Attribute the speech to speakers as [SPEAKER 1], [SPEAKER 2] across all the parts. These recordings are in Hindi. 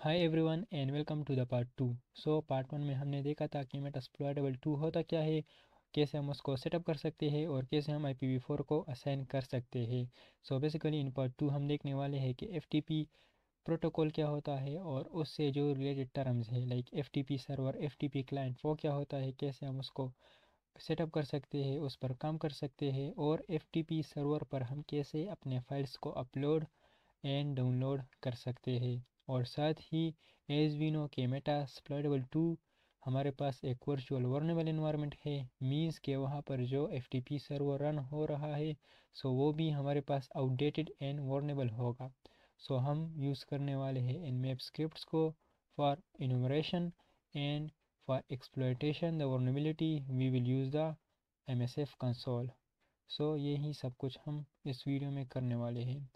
[SPEAKER 1] Hi everyone and welcome to the part 2। Part 1 में हमने देखा था कि मेटास्प्लॉयटेबल 2 होता क्या है, कैसे हम उसको सेटअप कर सकते हैं और कैसे हम IPv4 को असाइन कर सकते हैं। बेसिकली इन पार्ट 2 हम देखने वाले हैं कि FTP प्रोटोकॉल क्या होता है और उससे जो रिलेटेड टर्म्स है like FTP server, FTP client, वो क्या होता है, कैसे हम उसको सेटअप कर सकते हैं, उस पर काम कर सकते हैं और FTP सर्वर पर हम कैसे अपने फाइल्स को अपलोड एंड डाउनलोड कर सकते हैं। और साथ ही एज वी नो के मेटास्प्लॉयटेबल 2 हमारे पास एक वर्चुअल वर्नेबल इन्वायरमेंट है, मीन्स के वहाँ पर जो FTP सर्वर रन हो रहा है वो भी हमारे पास आउटडेटेड एंड वर्नेबल होगा। हम यूज़ करने वाले हैं nmap स्क्रिप्ट्स को for enumeration and for exploitation the vulnerability we will use the MSF console. यही सब कुछ हम इस वीडियो में करने वाले हैं।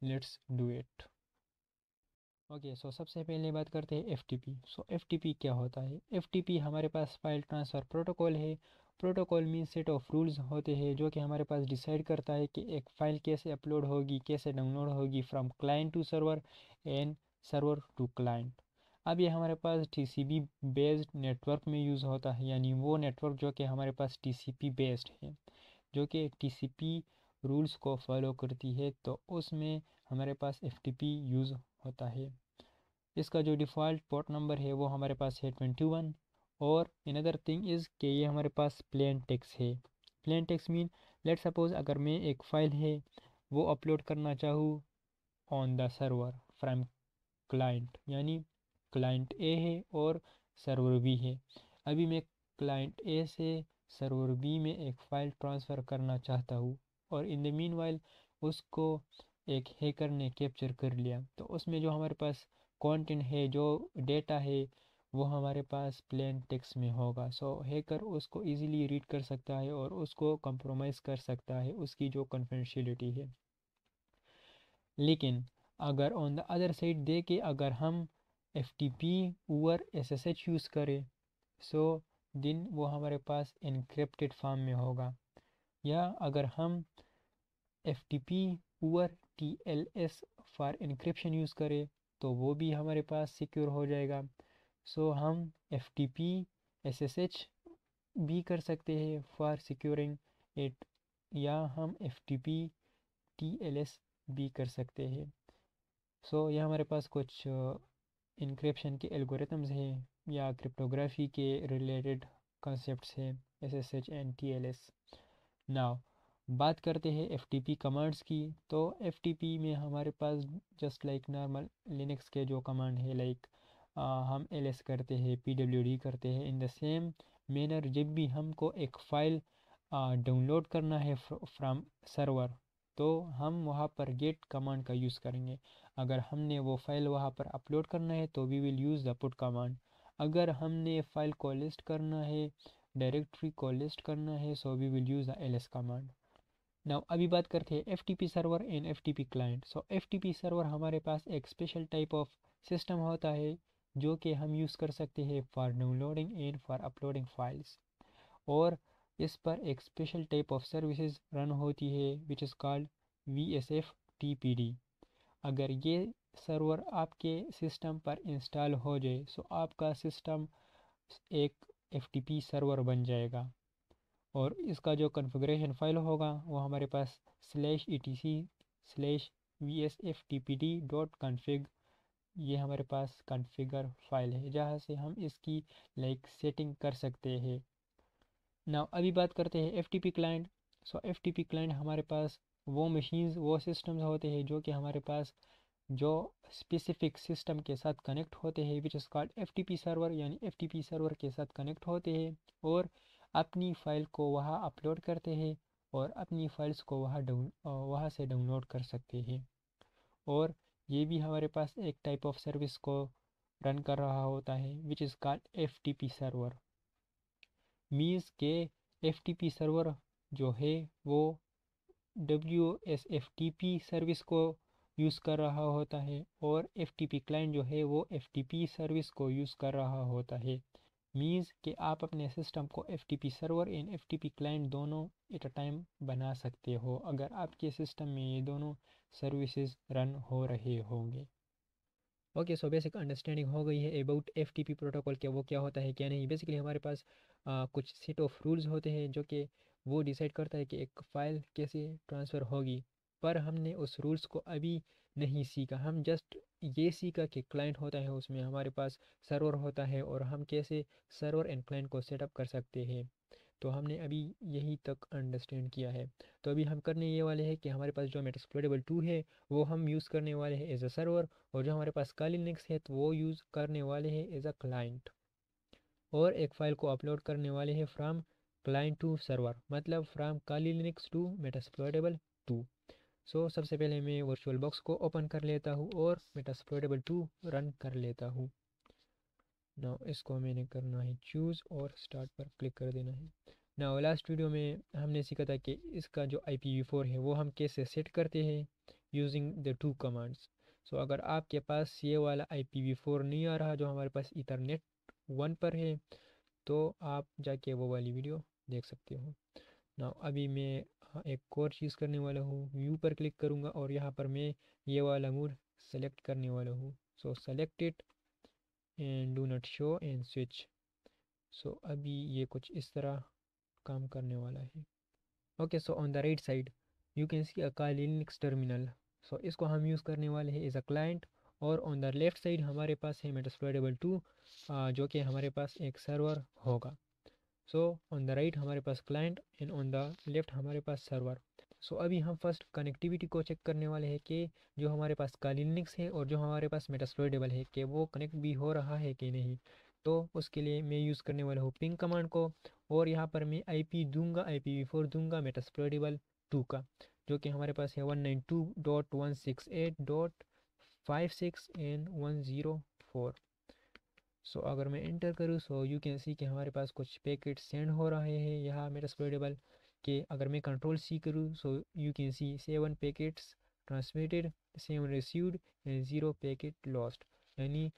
[SPEAKER 1] Let's do it. ओके, सबसे पहले बात करते हैं FTP। FTP क्या होता है? FTP हमारे पास फाइल ट्रांसफ़र प्रोटोकॉल है। Protocol mean set of rules होते हैं जो कि हमारे पास डिसाइड करता है कि एक फ़ाइल कैसे अपलोड होगी, कैसे डाउनलोड होगी from client to server and server to client. अब ये हमारे पास TCP बेस्ड नेटवर्क में यूज़ होता है, यानी वो नेटवर्क जो कि हमारे पास TCP बेस्ड है, जो कि TCP रूल्स को फॉलो करती है, तो उसमें हमारे पास FTP यूज़ होता है। इसका जो डिफ़ॉल्ट पोर्ट नंबर है वो हमारे पास है 21। और अनदर थिंग इज़ कि ये हमारे पास प्लेन टेक्स्ट है। Plain text mean let suppose अगर मैं एक फ़ाइल है वो अपलोड करना चाहूँ on the server from client, यानी क्लाइंट ए है और सर्वर बी है। अभी मैं क्लाइंट ए से सर्वर बी में एक फ़ाइल ट्रांसफ़र करना चाहता हूँ और इन द मीन वाइल उसको एक हैकर ने कैप्चर कर लिया, तो उसमें जो हमारे पास कंटेंट है, जो डेटा है, वो हमारे पास प्लेन टेक्स्ट में होगा। हैकर उसको इजीली रीड कर सकता है और उसको कंप्रोमाइज़ कर सकता है, उसकी जो कॉन्फिडेंशियलिटी है। लेकिन अगर ऑन द अदर साइड दे के अगर हम FTP ओवर SSH यूज़ करें दिन वो हमारे पास इनक्रिप्टेड फॉर्म में होगा। या अगर हम FTP over TLS for encryption use करें तो वो भी हमारे पास सिक्योर हो जाएगा। हम FTP SSH भी कर सकते हैं फॉर सिक्योरिंग इट, या हम FTP TLS भी कर सकते हैं। यह हमारे पास कुछ इनक्रिप्शन के एल्गोरिथम्स हैं या क्रिप्टोग्राफी के रिलेटेड कॉन्सेप्ट्स हैं, SSH एंड TLS। नाउ बात करते हैं FTP कमांड्स की। तो FTP में हमारे पास जस्ट लाइक नॉर्मल लिनक्स के जो कमांड है, लाइक हम ls करते हैं, pwd करते हैं, इन द सेम मैनर जब भी हमको एक फ़ाइल डाउनलोड करना है फ्रॉम सर्वर, तो हम वहाँ पर गेट कमांड का यूज़ करेंगे। अगर हमने वो फ़ाइल वहाँ पर अपलोड करना है तो we will use the put command. अगर हमने फ़ाइल को लिस्ट करना है, डायरेक्टरी को लिस्ट करना है, we will use the ls command. Now अभी बात करते हैं FTP server and FTP client. FTP server हमारे पास एक स्पेशल टाइप ऑफ सिस्टम होता है जो कि हम यूज़ कर सकते हैं for downloading and for uploading files. और इस पर एक special type of services run होती है which is called VSF TPD। अगर ये सर्वर आपके सिस्टम पर इंस्टॉल हो जाए आपका सिस्टम एक FTP सर्वर बन जाएगा। और इसका जो कॉन्फ़िगरेशन फाइल होगा वो हमारे पास /etc/vsftpd.config, ये हमारे पास कॉन्फ़िगर फाइल है जहाँ से हम इसकी सेटिंग कर सकते हैं। नाउ अभी बात करते हैं FTP क्लाइंट। FTP क्लाइंट हमारे पास वो मशीन्स, वो सिस्टम्स होते हैं जो कि हमारे पास जो स्पेसिफिक सिस्टम के साथ कनेक्ट होते हैं which is called FTP server, यानी FTP सर्वर के साथ कनेक्ट होते हैं और अपनी फ़ाइल को वहाँ अपलोड करते हैं और अपनी फ़ाइल्स को वहाँ से डाउनलोड कर सकते हैं। और ये भी हमारे पास एक टाइप ऑफ सर्विस को रन कर रहा होता है which is called FTP server. Means के FTP सर्वर जो है वो WSFTP सर्विस को यूज़ कर रहा होता है और FTP क्लाइंट जो है वो FTP सर्विस को यूज़ कर रहा होता है। मीन्स कि आप अपने सिस्टम को FTP server and FTP client दोनों एट अ टाइम बना सकते हो अगर आपके सिस्टम में ये दोनों सर्विसेज रन हो रहे होंगे। ओके, सो बेसिक अंडरस्टैंडिंग हो गई है अबाउट एफटीपी प्रोटोकॉल के वो क्या होता है क्या नहीं। बेसिकली हमारे पास कुछ सेट ऑफ रूल्स होते हैं जो कि वो डिसाइड करता है कि एक फ़ाइल कैसे ट्रांसफ़र होगी। पर हमने उस रूल्स को अभी नहीं सीखा, हम जस्ट ये सीखा कि क्लाइंट होता है, उसमें हमारे पास सर्वर होता है और हम कैसे सर्वर एंड क्लाइंट को सेटअप कर सकते हैं। तो हमने अभी यही तक अंडरस्टैंड किया है। तो अभी हम करने ये वाले हैं कि हमारे पास जो मेटास्प्लोरेबल 2 है वो हम यूज़ करने वाले हैं एज अ सर्वर, और जो हमारे पास काली लिनक्स है तो वो यूज़ करने वाले हैं एज अ क्लाइंट, और एक फ़ाइल को अपलोड करने वाले हैं फ्रॉम क्लाइंट टू सर्वर, मतलब फ्रॉम काली लिनक्स टू मेटास्प्लोरेबल 2। सो सबसे पहले मैं वर्चुअल बॉक्स को ओपन कर लेता हूँ और मेटास्प्लोरेबल 2 रन कर लेता हूँ। नाउ इसको मैंने करना है चूज़ और स्टार्ट पर क्लिक कर देना है। नाउ लास्ट वीडियो में हमने सीखा था कि इसका जो IPv4 है वो हम कैसे सेट करते हैं यूजिंग द 2 कमांड्स। सो अगर आपके पास ये वाला IPv4 नहीं आ रहा जो हमारे पास ईथरनेट 1 पर है, तो आप जाके वो वाली वीडियो देख सकते हो। नाउ अभी मैं एक और चीज़ करने वाला हूँ, व्यू पर क्लिक करूँगा और यहाँ पर मैं ये वाला मोड सेलेक्ट करने वाला हूँ। So select it and do not show and switch. So अभी ये कुछ इस तरह काम करने वाला है। Okay, so on the right side you can see a Kali Linux terminal. So इसको हम यूज़ करने वाले हैं एज अ क्लाइंट, और ऑन द लेफ्ट साइड हमारे पास है मेटास्प्लोरेबल 2 जो कि हमारे पास एक सर्वर होगा। सो ऑन द राइट हमारे पास client and on the left हमारे पास सर्वर। सो अभी हम फर्स्ट कनेक्टिविटी को चेक करने वाले हैं कि जो हमारे पास Kali Linux है और जो हमारे पास मेटास्प्लोरेबल है कि वो कनेक्ट भी हो रहा है कि नहीं। तो उसके लिए मैं यूज़ करने वाला हूँ पिंग कमांड को, और यहाँ पर मैं IP दूंगा, IPv4 दूंगा मेटास्प्लोरेबल 2 का, जो कि हमारे पास है 192.168.56 एंड 104। सो अगर मैं इंटर करूँ सो यू कैन सी कि हमारे पास कुछ पैकेट सेंड हो रहे हैं यहाँ मेटास्प्लोरेबल के। अगर मैं कंट्रोल C करूँ so you can C 7 packets transmitted, 7 received and 0 packet lost, यानी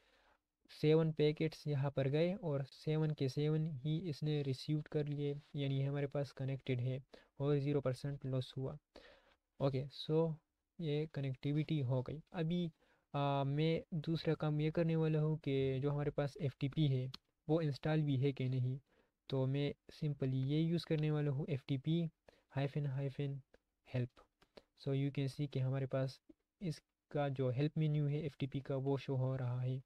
[SPEAKER 1] 7 पैकेट्स यहाँ पर गए और 7 के 7 ही इसने रिसीव कर लिए, यानी हमारे पास कनेक्टेड है, और 0% लॉस हुआ। ओके, सो ये कनेक्टिविटी हो गई। अभी मैं दूसरा काम ये करने वाला हूँ कि जो हमारे पास FTP है वो इंस्टॉल भी है कि नहीं। तो मैं सिंपली ये यूज़ करने वाला हूँ FTP hyphen hyphen help. So you can see कि हमारे पास इसका जो हेल्प मेन्यू है FTP का वो शो हो रहा है।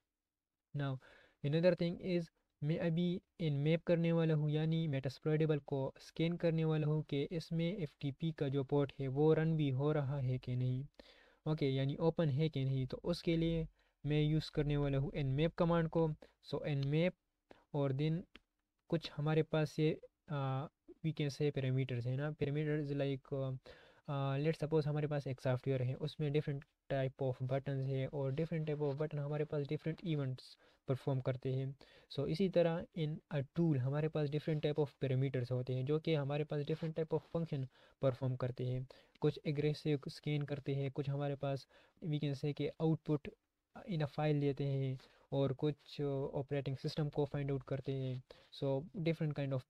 [SPEAKER 1] नाउ अनदर थिंग इज़, मैं अभी इन मैप करने वाला हूँ, यानी मेटास्प्लोरेबल को स्कैन करने वाला हूँ कि इसमें FTP का जो पोर्ट है वो रन भी हो रहा है कि नहीं। ओके, यानी ओपन है कि नहीं। तो उसके लिए मैं यूज़ करने वाला हूँ nmap कमांड को। सो nmap, और देन कुछ हमारे पास ये वी कैन से पैरामीटर्स है ना, पैरामीटर्स लाइक लेट सपोज हमारे पास एक सॉफ्टवेयर है उसमें डिफरेंट टाइप ऑफ बटन है, और डिफरेंट टाइप ऑफ बटन हमारे पास डिफरेंट इवेंट्स परफॉर्म करते हैं। सो इसी तरह इन अ टूल हमारे पास डिफरेंट टाइप ऑफ पैरामीटर्स होते हैं जो कि हमारे पास different type of function perform करते हैं। कुछ एग्रेसिव स्कैन करते हैं, कुछ हमारे पास वी कैन से कि आउटपुट इन अ फाइल देते हैं, और कुछ ऑपरेटिंग सिस्टम को फाइंड आउट करते हैं। So different kind of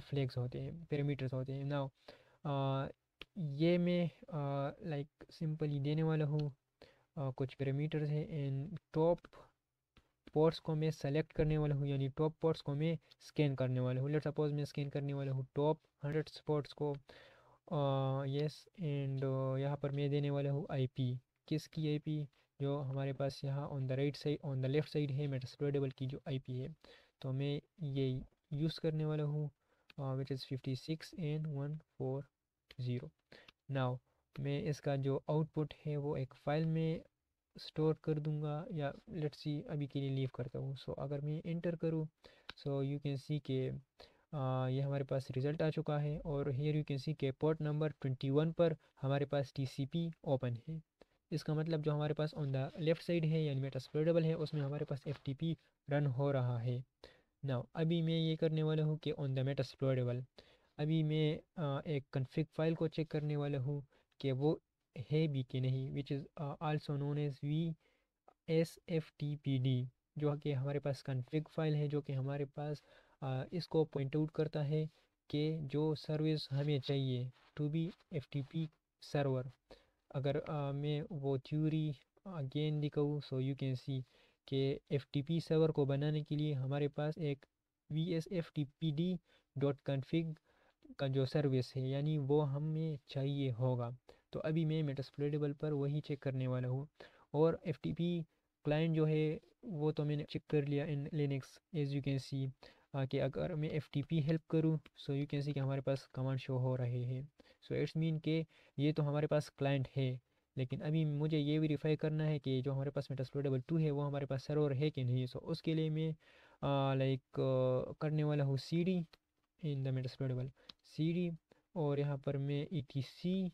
[SPEAKER 1] flags होते हैं, पैरामीटर्स होते हैं। नाउ ये मैं लाइक सिंपली देने वाला हूँ कुछ पैरामीटर्स हैं, एंड टॉप पोर्ट्स को मैं सेलेक्ट करने वाला हूँ, यानी टॉप पोर्ट्स को मैं स्कैन करने वाला हूँ। लेट सपोज मैं स्कैन करने वाला हूँ टॉप 100 स्पॉट्स को। यस, एंड यहाँ पर मैं देने वाला हूँ IP, किसकी IP, जो हमारे पास यहाँ on the right side on the left side है मेटास्प्लोरेबल की जो IP है। तो मैं ये यूज़ करने वाला हूँ विच इज़ 56 एंड 140। नाउ मैं इसका जो आउटपुट है वो एक फ़ाइल में स्टोर कर दूंगा, या लेट्स सी अभी के लिए लीव करता हूँ। सो अगर मैं इंटर करूँ सो यू कैन सी के ये हमारे पास रिज़ल्ट आ चुका है, और हियर यू कैन सी के पोर्ट नंबर 21 पर हमारे पास TCP ओपन है। इसका मतलब जो हमारे pass on the left side है यानी मेटास्प्लोरेबल है उसमें हमारे पास FTP रन हो रहा है। नाउ अभी मैं ये करने वाला हूँ कि ऑन द मेटास्प्लोरेबल अभी मैं एक कन्फिग फाइल को चेक करने वाला हूँ कि वो है भी कि नहीं, which is also known as VSFTPD, जो कि हमारे पास कन्फिग फाइल है, जो कि हमारे पास इसको पॉइंट आउट करता है कि जो सर्विस हमें चाहिए टू बी FTP सर्वर। अगर मैं वो थ्योरी अगेन दिखाऊँ सो यू कैन सी के FTP सर्वर को बनाने के लिए हमारे पास एक vsftpd.config का जो सर्विस है यानी वो हमें चाहिए होगा। तो अभी मैं मेटास्प्लोरेटेबल पर वही चेक करने वाला हूँ। और FTP क्लाइंट जो है वो तो मैंने चेक कर लिया in Linux as you can see कि अगर मैं FTP हेल्प करूँ सो यू कैन सी कि हमारे पास कमांड शो हो रहे हैं। सो इट्स मीन के ये तो हमारे पास क्लाइंट है, लेकिन अभी मुझे ये वेरीफाई करना है कि जो हमारे पास मेटास्प्लोरेटेबल 2 है वो हमारे पास सर्वर है कि नहीं। सो उसके लिए मैं लाइक करने वाला हूँ CD इन द मेटास्प्लोरेटेबल CD, और यहाँ पर मैं etc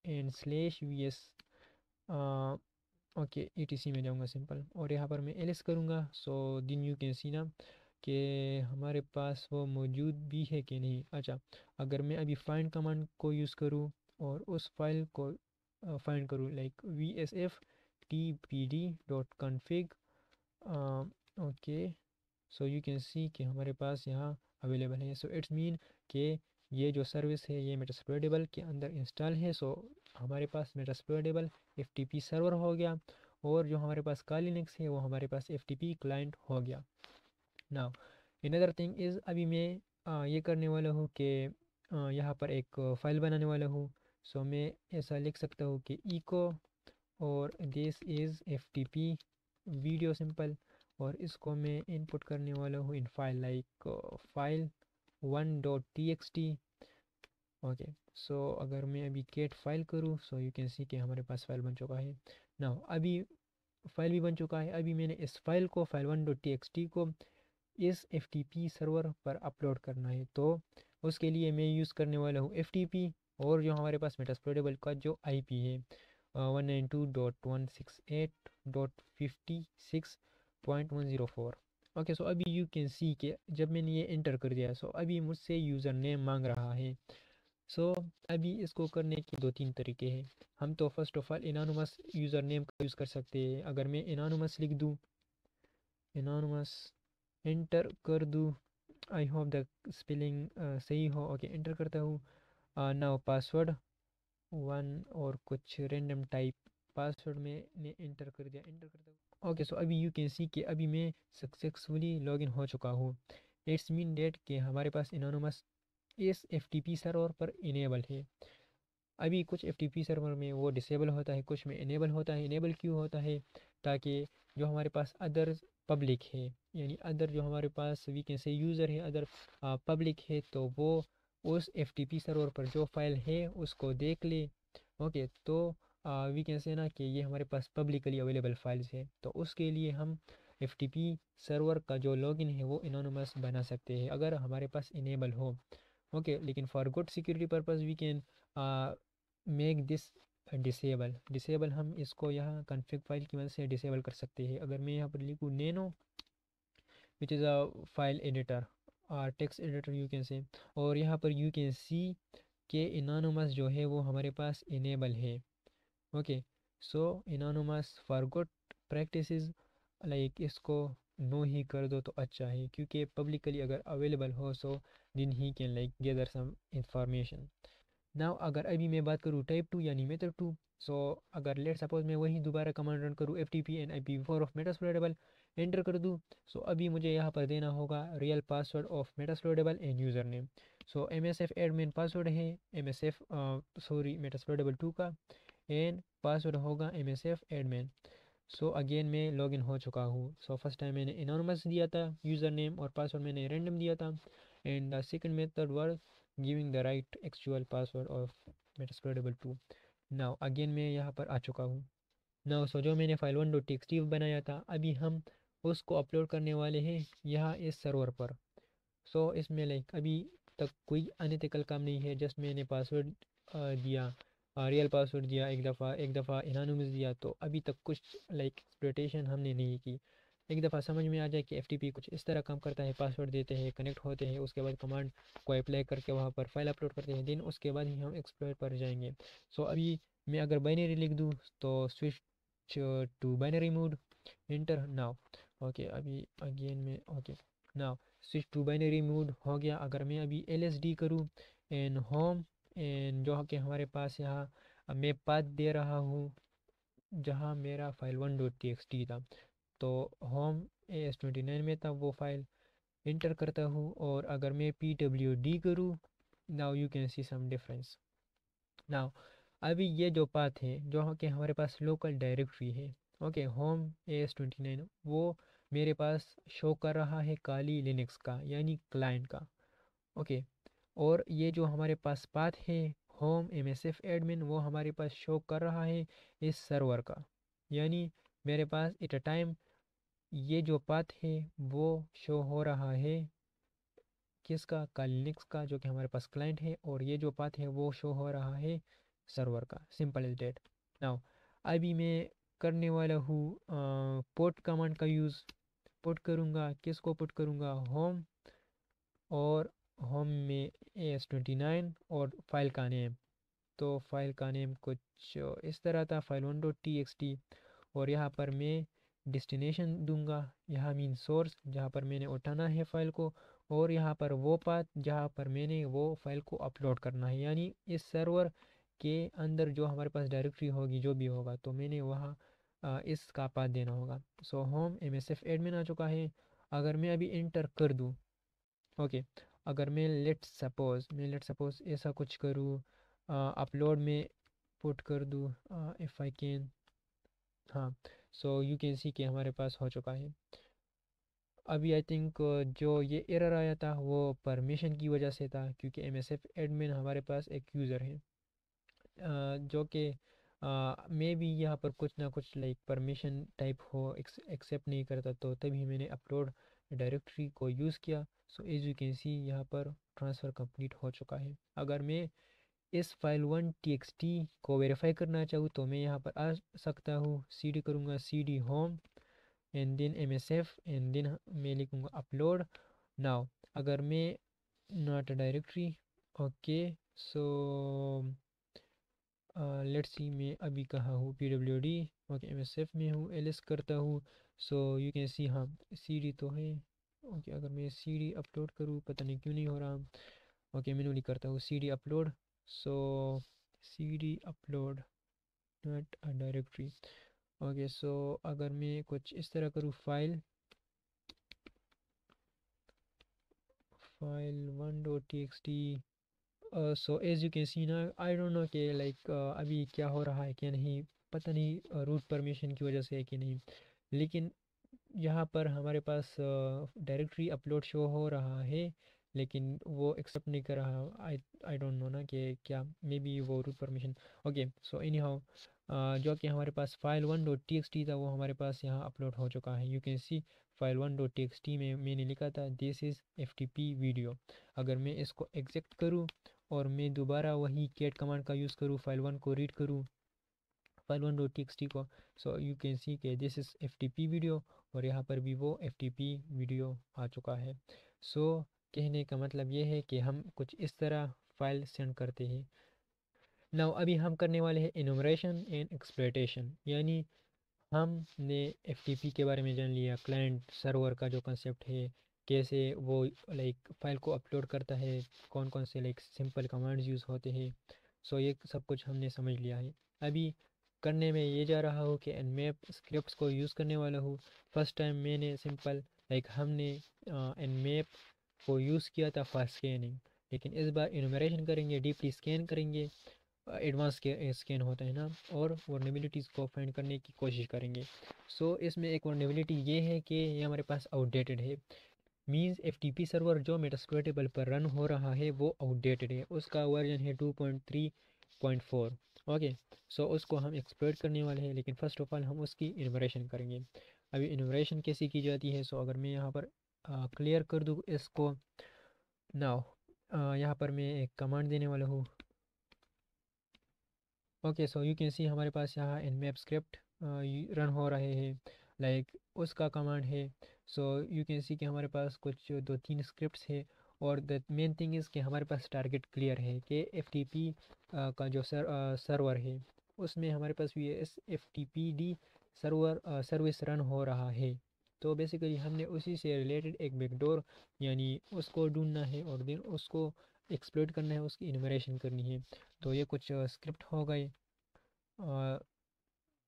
[SPEAKER 1] and /vs okay etc में जाऊँगा सिंपल, और यहाँ पर मैं ls करूँगा। सो दिन यू कैन सी ना कि हमारे पास वो मौजूद भी है कि नहीं। अच्छा, अगर मैं अभी फाइंड कमांड को यूज़ करूँ और उस फाइल को फाइंड करूँ like vsftpd.config okay, so you can see कि हमारे पास यहाँ अवेलेबल है। सो इट्स मीन कि ये जो सर्विस है ये मेटास्प्लोरेटेबल के अंदर इंस्टॉल है। सो हमारे पास मेटास्प्लोरेटेबल FTP सर्वर हो गया, और जो हमारे पास का लिनक्स है वो हमारे पास FTP क्लाइंट हो गया। नाउ अनदर थिंग इज़ अभी मैं ये करने वाला हूँ कि यहाँ पर एक फ़ाइल बनाने वाला हूँ। सो मैं ऐसा लिख सकता हूँ कि echo और this is FTP video simple, और इसको मैं इनपुट करने वाला हूँ in file like file 1.txt। Okay, so अगर मैं अभी गेट फाइल करूँ सो यू कैन सी कि हमारे पास फाइल बन चुका है। नाउ अभी फाइल भी बन चुका है। अभी मैंने इस फाइल को फाइल 1.txt को इस FTP सर्वर पर अपलोड करना है। तो उसके लिए मैं यूज़ करने वाला हूँ FTP, और जो हमारे पास मेटास्प्लोरेटेबल का जो IP है 192.168.56.104। ओके, सो अभी यू कैन सी कि जब मैंने ये एंटर कर दिया सो अभी मुझसे यूज़र नेम मांग रहा है। सो अभी इसको करने के 2-3 तरीके हैं। हम तो first of all anonymous user name का यूज़ कर सकते हैं। अगर मैं एनोनिमस लिख दूँ, एनोनिमस एंटर कर दूँ, आई होप द स्पेलिंग सही हो। ओके, एंटर करता हूँ। नाउ पासवर्ड वन और कुछ रेंडम टाइप पासवर्ड मैंने एंटर कर दिया, एंटर करता हूँ। ओके, सो अभी यू कैन सी कि अभी मैं सक्सेसफुली लॉगिन हो चुका हूँ। इट्स मीन डेट कि हमारे पास एनोनिमस इस FTP सर्वर पर इनेबल है। अभी कुछ FTP सर्वर में वो डिसेबल होता है, कुछ में इनेबल होता है। इनेबल क्यों होता है? ताकि जो हमारे पास अदर पब्लिक है, यानी अदर जो हमारे पास वी कैन से यूज़र है, अदर पब्लिक है, तो वो उस FTP सर्वर पर जो फाइल है उसको देख ले। ओके, तो वी कैन से ना कि ये हमारे पास पब्लिकली अवेलेबल फाइल्स है, तो उसके लिए हम FTP सर्वर का जो लॉगिन है वो एनोनिमस बना सकते हैं अगर हमारे पास इनेबल हो। ओके, लेकिन for good security purpose we can make this disable हम इसको यहाँ कॉन्फ़िग फाइल की मदद से डिसेबल कर सकते हैं। अगर मैं यहाँ पर लिखूँ nano which is a file editor text editor you can say, और यहाँ पर यू कैन सी के एनोनिमस जो है वो हमारे पास इनेबल है। Okay, so anonymous for good practices like इसको नो ही कर दो तो अच्छा है, क्योंकि पब्लिकली अगर अवेलेबल हो so then he can like gather some information. Now अगर अभी मैं बात करूँ टाइप 2 यानी मेथड 2, सो अगर लेट सपोज मैं वही दोबारा कमांड रन करूँ FTP and IPv4 of Metasploitable, enter कर दूँ, सो अभी मुझे यहाँ पर देना होगा real password of Metasploitable and user name. So MSF admin password है MSF सॉरी मेटास्प्लोरेटेबल 2 का, एंड पासवर्ड होगा MSF एडमिन। सो अगेन मैं लॉगिन हो चुका हूँ। सो फर्स्ट टाइम मैंने एनोनिमस दिया था यूज़र नेम, और पासवर्ड मैंने रैंडम दिया था, and the second method word giving the right actual password of Metasploitable 2। Now again मैं यहाँ पर आ चुका हूँ। नाउ सो जो मैंने फाइल 1.txt बनाया था अभी हम उसको अपलोड करने वाले हैं यहाँ इस सर्वर पर। सो इसमें लाइक अभी तक कोई अनएथिकल काम नहीं है, जस्ट मैंने पासवर्ड दिया, रियल पासवर्ड दिया, एक दफ़ा एनोनिमस दिया, तो अभी तक कुछ लाइक एक्सप्लॉइटेशन हमने नहीं की। एक दफ़ा समझ में आ जाए कि FTP कुछ इस तरह काम करता है, पासवर्ड देते हैं, कनेक्ट होते हैं, उसके बाद कमांड को अप्लाई करके वहाँ पर फाइल अपलोड करते हैं, देन उसके बाद ही हम एक्सप्लॉइट पर जाएंगे। सो अभी मैं अगर बाइनरी लिख दूँ तो switch to binary mode, enter now. Okay, अभी अगेन में okay, now switch to binary mode हो गया। अगर मैं अभी LSD करूँ एंड होम, एंड जो कि हमारे पास यहाँ मैं पाथ दे रहा हूँ जहाँ मेरा फाइल 1.txt था, तो होम AS29 में था वो फाइल इंटर करता हूँ, और अगर मैं pwd करूँ, now you can see some difference. Now अभी ये जो पाथ है जो कि हमारे पास लोकल डायरेक्टरी है, ओके, होम AS29, वो मेरे पास शो कर रहा है काली लिनक्स का यानी क्लाइंट का, ओके। और ये जो हमारे पास पाथ है होम MSF एडमिन, वो हमारे पास शो कर रहा है इस सर्वर का, यानी मेरे पास एट अ टाइम ये जो पाथ है वो शो हो रहा है किसका, का लिनक्स का, जो कि हमारे पास क्लाइंट है, और ये जो पाथ है वो शो हो रहा है सर्वर का। Simple is date. नाउ अभी मैं करने वाला हूँ पोर्ट कमांड का यूज़। पुट करूँगा, किसको पुट करूँगा, होम, और होम में AS29 और फाइल का नेम। तो फाइल का नेम कुछ इस तरह था, फाइल 1.txt, और यहाँ पर मैं डेस्टिनेशन दूंगा, यहाँ मीन सोर्स जहाँ पर मैंने उठाना है फाइल को, और यहाँ पर वो पाथ जहाँ पर मैंने वो फाइल को अपलोड करना है, यानी इस सर्वर के अंदर जो हमारे पास डायरेक्टरी होगी जो भी होगा, तो मैंने वहाँ इसका पाथ देना होगा। सो होम MSF एडमिन आ चुका है। अगर मैं अभी इंटर कर दूँ, ओके, अगर मैं लेट सपोज ऐसा कुछ करूँ, अपलोड में पुट कर दूँ, इफ़ आई कैन, हाँ, सो यू कैन सी कि हमारे पास हो चुका है। अभी आई थिंक जो ये एरर आया था वो परमिशन की वजह से था, क्योंकि MSF एडमिन हमारे पास एक यूज़र है, जो कि मे भी यहाँ पर कुछ ना कुछ लाइक परमिशन टाइप हो, एक्सेप्ट नहीं करता, तो तभी मैंने अपलोड डायरेक्टरी को यूज़ किया। So as you can see यहाँ पर ट्रांसफ़र कंप्लीट हो चुका है। अगर मैं इस फाइल 1.txt को वेरीफाई करना चाहूँ तो मैं यहाँ पर आ सकता हूँ, CD करूँगा, CD home and then MSF and then मैं लिखूँगा अपलोड। नाउ अगर मैं not a directory, okay, so let's see मैं अभी कहाँ हूँ, PWD, ओके, MSF में हूँ, LS करता हूँ। सो यू कैन सी, हाँ, CD तो है, ओके। अगर मैं CD अपलोड करूँ, पता नहीं क्यों नहीं हो रहा, ओके, मैन्युअली करता हूँ CD upload. So CD upload not a directory, okay. So अगर मैं कुछ इस तरह करूँ, file 1.txt, so as you can see ना, आई डोंट नो कि लाइक अभी क्या हो रहा है क्या नहीं, पता नहीं रूट परमिशन की वजह से है कि नहीं, लेकिन यहाँ पर हमारे पास डायरेक्टरी अपलोड शो हो रहा है, लेकिन वो एक्सेप्ट नहीं कर रहा। आई डोंट नो ना कि क्या, मे बी वो root permission, okay. So anyhow, जो कि हमारे पास फाइल 1.txt था वो हमारे पास यहाँ अपलोड हो चुका है। You can C file 1.txt में मैंने लिखा था दिस इज़ FTP वीडियो। अगर मैं इसको एग्जेक्ट करूँ और मैं दोबारा वही कैट कमांड का यूज़ करूँ, फाइल 1 को रीड करूँ, फाइल 1.txt को, सो यू कैन सी के दिस इज़ FTP वीडियो, और यहाँ पर भी वो FTP वीडियो आ चुका है। सो कहने का मतलब ये है कि हम कुछ इस तरह फाइल सेंड करते हैं। नाउ अभी हम करने वाले हैं इनुमरेशन एंड एक्सप्लॉयटेशन, यानी हमने FTP के बारे में जान लिया, क्लाइंट सर्वर का जो कंसेप्ट है, कैसे वो लाइक फाइल को अपलोड करता है, कौन कौन से लाइक सिंपल कमांड्स यूज़ होते हैं। सो ये सब कुछ हमने समझ लिया है। अभी करने में ये जा रहा हूँ कि nmap स्क्रिप्ट्स को यूज़ करने वाला हूँ। फर्स्ट टाइम मैंने सिंपल लाइक हमने nmap को यूज़ किया था फॉर स्कैनिंग, लेकिन इस बार इनुमरेशन करेंगे, डीपली स्कैन करेंगे, एडवांस स्कैन होता है ना, और वर्नेबिलिटीज़ को फाइंड करने की कोशिश करेंगे। सो इसमें एक वर्नेबिलिटी ये है कि ये हमारे पास आउटडेटेड है, मींस FTP सर्वर जो मेटास्प्लॉइटेबल पर रन हो रहा है वो आउटडेटेड है, उसका वर्जन है 2.3.4, ओके। सो उसको हम एक्सप्लॉइट करने वाले हैं, लेकिन फ़र्स्ट ऑफ ऑल हम उसकी इन्यूमरेशन करेंगे। अभी इन्यूमरेशन कैसे की जाती है, सो अगर मैं यहाँ पर क्लियर कर दूँ इसको, नाउ यहाँ पर मैं एक कमांड देने वाला हूँ, ओके। सो यू कैन सी हमारे पास यहाँ nmap स्क्रिप्ट रन हो रहे हैं, लाइक उसका कमांड है। सो यू कैन सी कि हमारे पास कुछ 2-3 स्क्रिप्ट्स है, और द मेन थिंग इज़ कि हमारे पास टारगेट क्लियर है कि FTP का जो सर्वर है उसमें हमारे पास भी FTPD सर्वर सर्विस रन हो रहा है। तो बेसिकली हमने उसी से रिलेटेड एक बैकडोर यानी उसको ढूंढना है, और देन उसको एक्सप्लोइट करना है, उसकी इन्यूमरेशन करनी है। तो ये कुछ स्क्रिप्ट हो गए,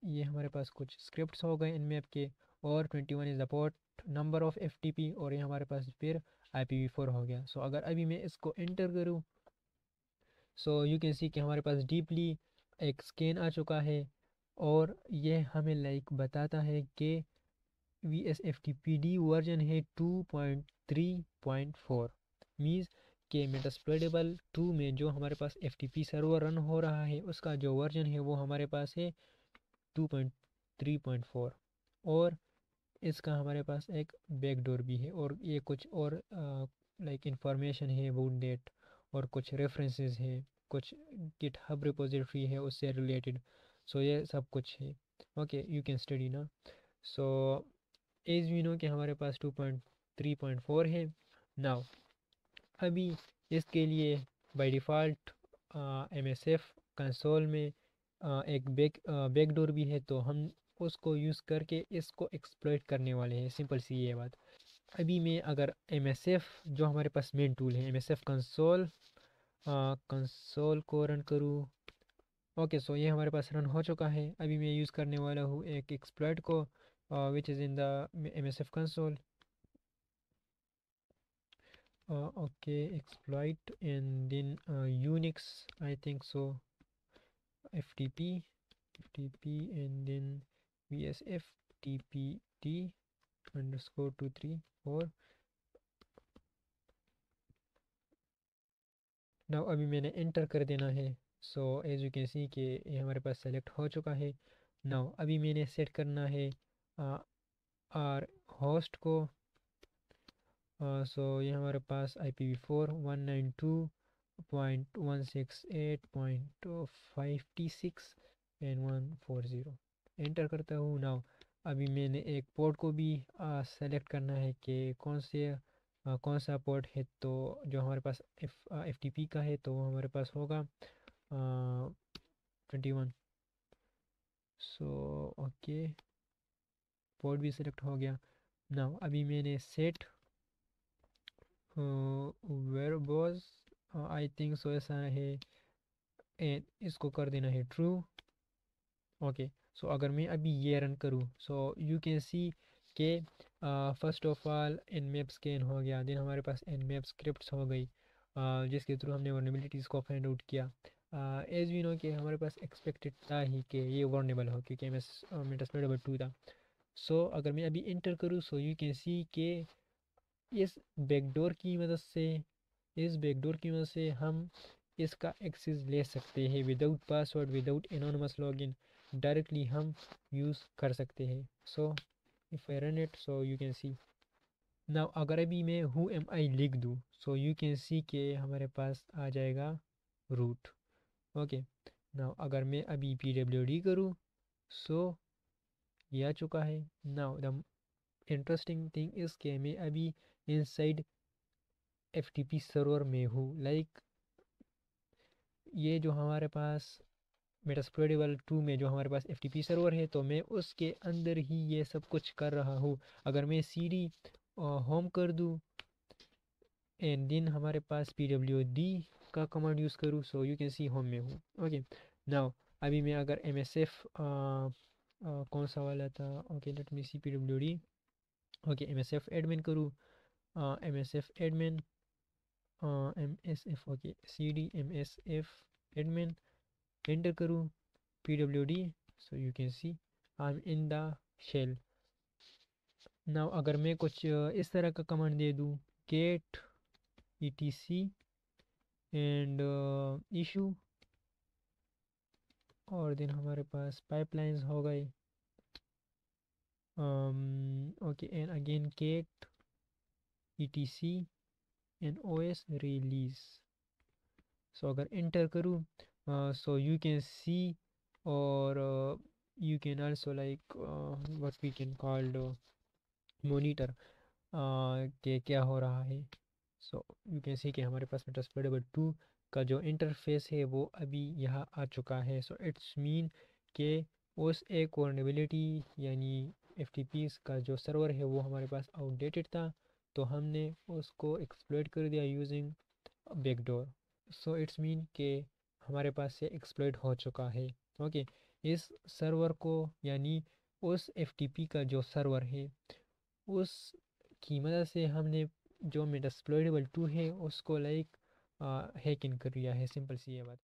[SPEAKER 1] ये हमारे पास कुछ स्क्रिप्ट्स हो गए इनमें आपके, और 21 is the port number of FTP, और ये हमारे पास फिर IPv4 हो गया। सो अगर अभी मैं इसको एंटर करूँ, सो यू कैन सी कि हमारे पास डीपली एक स्कैन आ चुका है, और ये हमें लाइक बताता है कि VSFTPD वर्जन है 2.3.4, मीन्स कि मेटास्प्लोइटेबल 2 में जो हमारे पास FTP सर्वर रन हो रहा है उसका जो वर्जन है वो हमारे पास है 2.3.4, और इसका हमारे पास एक बैकडोर भी है, और ये कुछ और लाइक इंफॉर्मेशन है अबाउट डेट, और कुछ रेफरेंसेस है, कुछ गिटहब रिपोजिटरी है उससे रिलेटेड। सो ये सब कुछ है। ओके, यू कैन स्टडी ना। सो एज वी नो कि हमारे पास 2.3.4 है। नाउ अभी इसके लिए बाय डिफ़ॉल्ट MSF कंसोल में एक बैकडोर भी है, तो हम उसको यूज़ करके इसको एक्सप्लॉइट करने वाले हैं। सिंपल सी ये बात। अभी मैं अगर MSF जो हमारे पास मेन टूल है MSF कंसोल, कंसोल को रन करूँ। ओके, सो ये हमारे पास रन हो चुका है। अभी मैं यूज़ करने वाला हूँ एक एक्सप्लॉइट को which is in the MSF console. okay, exploit, and then Unix, I think so, FTP, and then VSF TPD underscore 234। Now अभी मैंने एंटर कर देना है। So as you can see कि ये हमारे पास सेलेक्ट हो चुका है। नाउ अभी मैंने सेट करना है आर होस्ट को। सो ये हमारे पास IPv4 192.168.56 एंड 140 एंटर करता हूँ। नाउ अभी मैंने एक पोर्ट को भी सेलेक्ट करना है कि कौन सा पोर्ट है, तो जो हमारे पास FTP का है तो वो हमारे पास होगा 21। सो ओके, पोर्ट भी सेलेक्ट हो गया। नाउ अभी मैंने set where baud, I think so ऐसा है, एंड इसको कर देना है ट्रू। ओके, सो अगर मैं अभी ये रन करूँ, सो यू कैन सी के first of all nmap scan हो गया, देन हमारे पास nmap स्क्रिप्ट्स हो गई जिसके थ्रू हमने वर्नेबिलिटीज़ को फाइंड आउट किया। एज वी नो कि हमारे पास एक्सपेक्टेड था ही कि ये वर्नेबल हो, क्योंकि मेटास्प्लोइटेबल 2 था। सो अगर मैं अभी इंटर करूँ, सो यू कैन सी के इस बैकडोर की मदद से हम इसका एक्सेस ले सकते हैं without password, without anonymous login, directly हम यूज़ कर सकते हैं। So if I run it, so you can C now अगर अभी मैं हु एम आई लिख दूँ, सो यू कैन सी के हमारे पास आ जाएगा रूट। ओके, नाउ अगर मैं अभी PWD करूँ, सो ये आ चुका है। Now the interesting thing is के मैं अभी इनसाइड FTP सर्वर में हूँ। लाइक ये जो हमारे पास मेटास्प्लोइटेबल 2 में जो हमारे पास FTP सर्वर है, तो मैं उसके अंदर ही ये सब कुछ कर रहा हूँ। अगर मैं CD होम कर दूँ एंड देन हमारे पास PWD का कमांड यूज़ करूँ, so you can C home में हूँ। ओके, नाउ अभी मैं अगर MSF कौन सा वाला था, ओके लेट मी सी PWD। ओके, MSF एडमिन करूँ, MSF admin MSF, okay CD MSF admin enter करूँ PWD, so you can see I'm in the shell। Now अगर मैं कुछ इस तरह का कमांड दे दूँ, get etc एंड इशू, और देन हमारे पास पाइपलाइंस हो गए। Okay, and again get etc and OS release. So अगर एंटर करूँ, सो यू कैन सी, और you can also like what we can called monitor के क्या हो रहा है। सो यू कैन सी कि हमारे पास मेटास्प्लोइटेबल 2 का जो इंटरफेस है वो अभी यहाँ आ चुका है। सो इट्स मीन के उस एक वर्नेबिलिटी यानी FTP का जो सर्वर है वो हमारे पास आउटडेटेड था, तो हमने उसको एक्सप्लॉइट कर दिया using backdoor. So it's mean के हमारे पास से एक्सप्लॉइट हो चुका है। ओके, इस सर्वर को यानी उस एफटीपी का जो सर्वर है उस की मदद से हमने जो मेटास्प्लॉइटेबल 2 है उसको लाइक हैक इन कर लिया है। सिंपल सी ये बात।